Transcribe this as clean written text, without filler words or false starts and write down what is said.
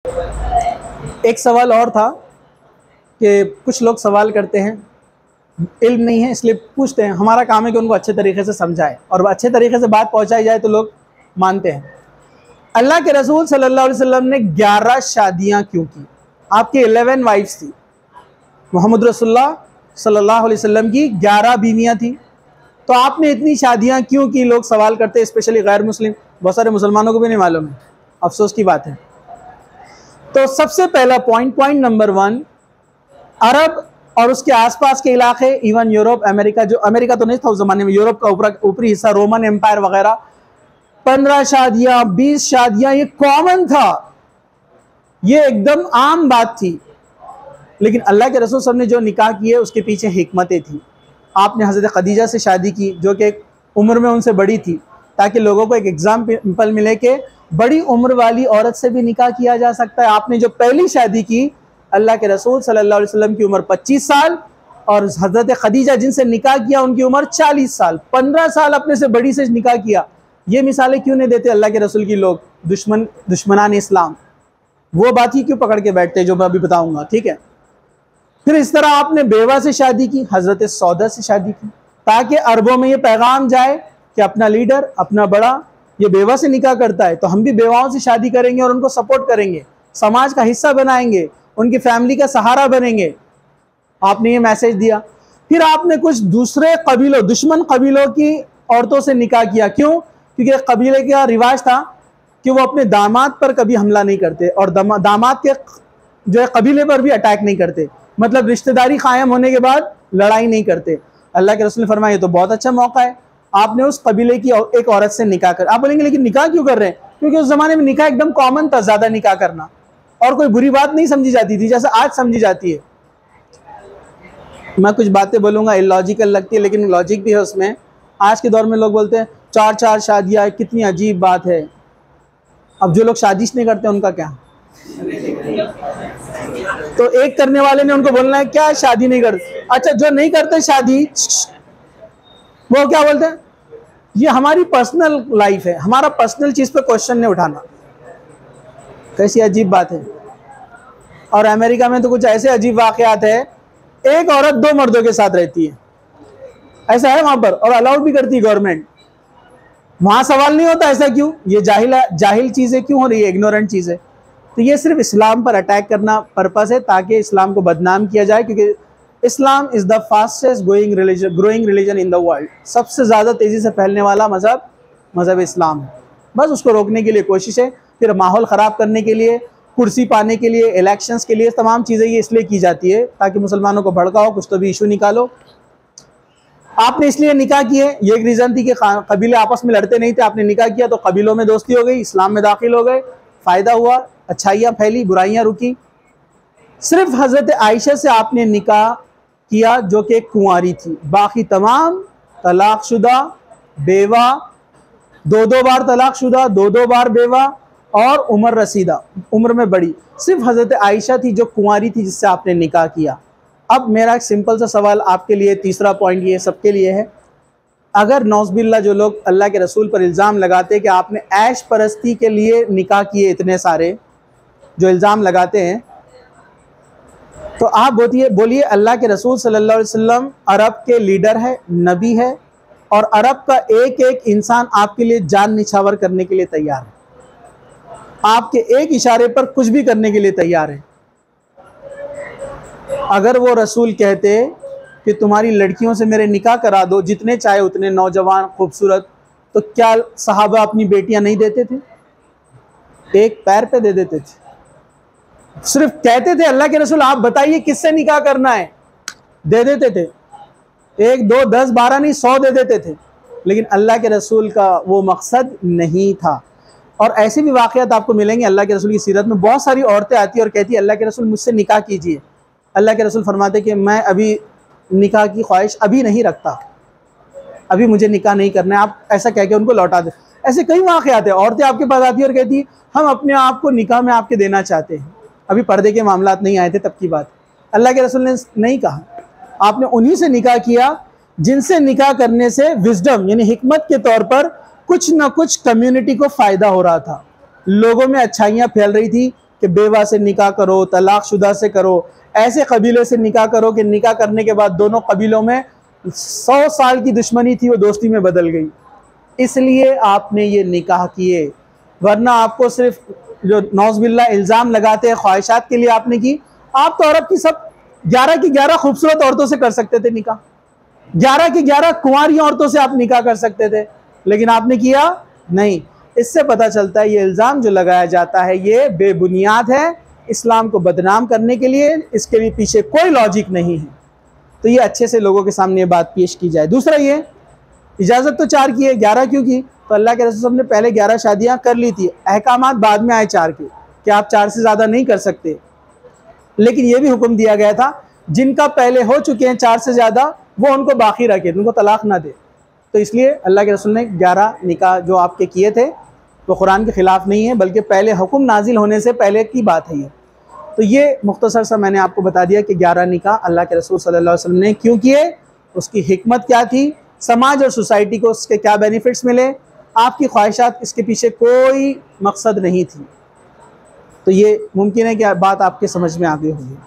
एक सवाल और था कि कुछ लोग सवाल करते हैं, इल्म नहीं है इसलिए पूछते हैं। हमारा काम है कि उनको अच्छे तरीके से समझाए और अच्छे तरीके से बात पहुंचाई जाए तो लोग मानते हैं। अल्लाह के रसूल सल्लल्लाहु अलैहि वसल्लम ने 11 शादियां क्यों की? आपकी 11 वाइफ्स थी। मोहम्मद रसूलुल्लाह सल्लल्लाहु अलैहि वसल्लम की 11 बीवियां थी, तो आपने इतनी शादियां क्यों की? लोग सवाल करते हैं, स्पेशली गैर मुस्लिम। बहुत सारे मुसलमानों को भी नहीं मालूम है, अफसोस की बात है। तो सबसे पहला पॉइंट नंबर 1, अरब और उसके आसपास के इलाके, इवन यूरोप, अमेरिका, जो अमेरिका तो नहीं था उस जमाने में, यूरोप का ऊपरी हिस्सा, रोमन एम्पायर वगैरह, 15 शादियां 20 शादियां ये कॉमन था, ये एकदम आम बात थी। लेकिन अल्लाह के रसूल सब ने जो निकाह किए उसके पीछे हिकमतें थी। आपने हज़रत खदीजा से शादी की जो कि एक उम्र में उनसे बड़ी थी, ताकि लोगों को एक एग्जाम्पल मिले कि बड़ी उम्र वाली औरत से भी निकाह किया जा सकता है। आपने जो पहली शादी की, अल्लाह के रसूल सल्लल्लाहु अलैहि वसल्लम की उम्र 25 साल और हज़रत खदीजा जिनसे निकाह किया उनकी उम्र 40 साल, 15 साल अपने से बड़ी से निकाह किया। ये मिसालें क्यों नहीं देते अल्लाह के रसूल की लोग? दुश्मनान इस्लाम वो बात ही क्यों पकड़ के बैठते जो मैं अभी बताऊंगा, ठीक है। फिर इस तरह आपने बेवा से शादी की, हज़रत सौदा से शादी की, ताकि अरबों में ये पैगाम जाए कि अपना लीडर, अपना बड़ा ये बेवा से निकाह करता है, तो हम भी बेवाओं से शादी करेंगे और उनको सपोर्ट करेंगे, समाज का हिस्सा बनाएंगे, उनकी फैमिली का सहारा बनेंगे। आपने ये मैसेज दिया। फिर आपने कुछ दूसरे कबीलों, दुश्मन कबीलों की औरतों से निकाह किया। क्यों? क्योंकि कबीले का रिवाज था कि वो अपने दामाद पर कभी हमला नहीं करते और दामाद के जो है कबीले पर भी अटैक नहीं करते, मतलब रिश्तेदारी कायम होने के बाद लड़ाई नहीं करते। अल्लाह के रसूल ने फरमाया ये तो बहुत अच्छा मौका है, आपने उस कबीले की एक औरत से निकाह कर। आप बोलेंगे लेकिन निकाह क्यों कर रहे हैं? क्योंकि उस जमाने में निकाह एकदम कॉमन था, ज्यादा निकाह करना, और कोई बुरी बात नहीं समझी जाती थी जैसे आज समझी जाती है। मैं कुछ बातें बोलूंगा इलॉजिकल लगती है, लेकिन लॉजिक भी है उसमें। आज के दौर में लोग बोलते हैं 4 शादियां, कितनी अजीब बात है। अब जो लोग शादी नहीं करते उनका क्या? तो एक करने वाले ने उनको बोलना है क्या शादी नहीं करते? अच्छा, जो नहीं करते शादी वो क्या बोलते हैं? ये हमारी पर्सनल लाइफ है, हमारा पर्सनल चीज पे क्वेश्चन नहीं उठाना। कैसी अजीब बात है। और अमेरिका में तो कुछ ऐसे अजीब वाकयात है, एक औरत 2 मर्दों के साथ रहती है, ऐसा है वहां पर, और अलाउड भी करती है गवर्नमेंट। वहां सवाल नहीं होता ऐसा क्यों? ये जाहिल चीजें क्यों हो रही है, इग्नोरेंट चीजें। तो ये सिर्फ इस्लाम पर अटैक करना पर्पस है, ताकि इस्लाम को बदनाम किया जाए, क्योंकि Islam is the fastest growing religion in the world. सबसे ज्यादा तेजी से फैलने वाला मजहब इस्लाम है। बस उसको रोकने के लिए कोशिश है, फिर माहौल ख़राब करने के लिए, कुर्सी पाने के लिए, इलेक्शंस के लिए, तमाम चीज़ें ये इसलिए की जाती है ताकि मुसलमानों को भड़काओ, कुछ तो भी इशू निकालो। आपने इसलिए निकाह किए, ये एक रीज़न थी कि कबीले आपस में लड़ते नहीं थे, आपने निकाह किया तो कबीलों में दोस्ती हो गई, इस्लाम में दाखिल हो गए, फ़ायदा हुआ, अच्छाइयाँ फैली, बुराइयाँ रुकी। सिर्फ हज़रत आयशा से आपने निकाह किया जो कि कुंवारी थी, बाकी तमाम तलाक़शुदा, बेवा, 2 बार तलाक़शुदा, 2 बार बेवा और उम्र रसीदा, उम्र में बड़ी, सिर्फ हज़रत आयशा थी जो कुंवारी थी जिससे आपने निकाह किया। अब मेरा एक सिंपल सा सवाल आपके लिए, तीसरा पॉइंट ये सबके लिए है, अगर नौज़बिल्ला जो लोग अल्लाह के रसूल पर इल्ज़ाम लगाते कि आपने ऐश परस्ती के लिए निकाह किए, इतने सारे जो इल्ज़ाम लगाते हैं, तो आप बोलिए अल्लाह के रसूल सल्लल्लाहु अलैहि वसल्लम अरब के लीडर है, नबी है, और अरब का एक एक इंसान आपके लिए जान निछावर करने के लिए तैयार है, आपके एक इशारे पर कुछ भी करने के लिए तैयार है। अगर वो रसूल कहते कि तुम्हारी लड़कियों से मेरे निकाह करा दो, जितने चाहे उतने नौजवान खूबसूरत, तो क्या सहाबा अपनी बेटियां नहीं देते थे? एक पैर पे दे देते थे। सिर्फ कहते थे अल्लाह के रसूल आप बताइए किससे निकाह करना है, दे देते थे। 1, 2, 10, 12 नहीं, 100 दे देते थे। लेकिन अल्लाह के रसूल का वो मकसद नहीं था। और ऐसे भी वाक़यात आपको मिलेंगे अल्लाह के रसूल की सीरत में। बहुत सारी औरतें आती है और कहती है अल्लाह के रसूल मुझसे निकाह कीजिए। अल्लाह के रसूल फरमाते कि मैं अभी निकाह की ख्वाहिश अभी नहीं रखता, अभी मुझे निकाह नहीं करना है, आप ऐसा कह के उनको लौटा दे। ऐसे कई वाक़यात है, औरतें आपके पास आती है और कहती है हम अपने आप को निकाह में आपके देना चाहते हैं। अभी पर्दे के मामलात नहीं आए थे तब की बात। अल्लाह के रसूल ने नहीं कहा, आपने उन्हीं से निकाह किया जिनसे निकाह करने से विजडम यानी हिकमत के तौर पर कुछ ना कुछ कम्युनिटी को फ़ायदा हो रहा था, लोगों में अच्छाइयाँ फैल रही थी, कि बेवा से निकाह करो, तलाकशुदा से करो, ऐसे कबीले से निकाह करो कि निकाह करने के बाद दोनों कबीलों में 100 साल की दुश्मनी थी वो दोस्ती में बदल गई, इसलिए आपने ये निकाह किए। वरना आपको सिर्फ जो नौज़बिल्ला इल्ज़ाम लगाते हैं ख्वाहिशात के लिए आपने की। आप तो अरब की सब 11 की 11 खूबसूरत औरतों से कर सकते थे निकाह, 11 की 11 कुंवारी औरतों से आप निकाह कर सकते थे, लेकिन आपने किया नहीं। इससे पता चलता है ये इल्ज़ाम जो लगाया जाता है ये बेबुनियाद है, इस्लाम को बदनाम करने के लिए, इसके भी पीछे कोई लॉजिक नहीं है। तो ये अच्छे से लोगों के सामने ये बात पेश की जाए। दूसरा ये, इजाज़त तो 4 की है, 11 क्यों की? तो अल्लाह के रसूल ने पहले 11 शादियाँ कर ली थी, अहकामात बाद में आए 4 के कि आप 4 से ज़्यादा नहीं कर सकते। लेकिन ये भी हुक्म दिया गया था जिनका पहले हो चुके हैं 4 से ज़्यादा वो उनको बाकी रखे, उनको तलाक ना दे। तो इसलिए अल्लाह के रसूल ने 11 निकाह जो आपके किए थे वो कुरान के ख़िलाफ़ नहीं है, बल्कि पहले हुक्म नाजिल होने से पहले की बात है ये। तो ये मुख्तसर सा मैंने आपको बता दिया कि 11 निकाह अल्लाह के रसूल सल्लल्लाहु अलैहि वसल्लम ने क्यों किए, उसकी हिकमत क्या थी, समाज और सोसाइटी को उसके क्या बेनिफिट्स मिले, आपकी ख्वाहिशात इसके पीछे कोई मकसद नहीं थी। तो ये मुमकिन है कि बात आपके समझ में आ गई होगी।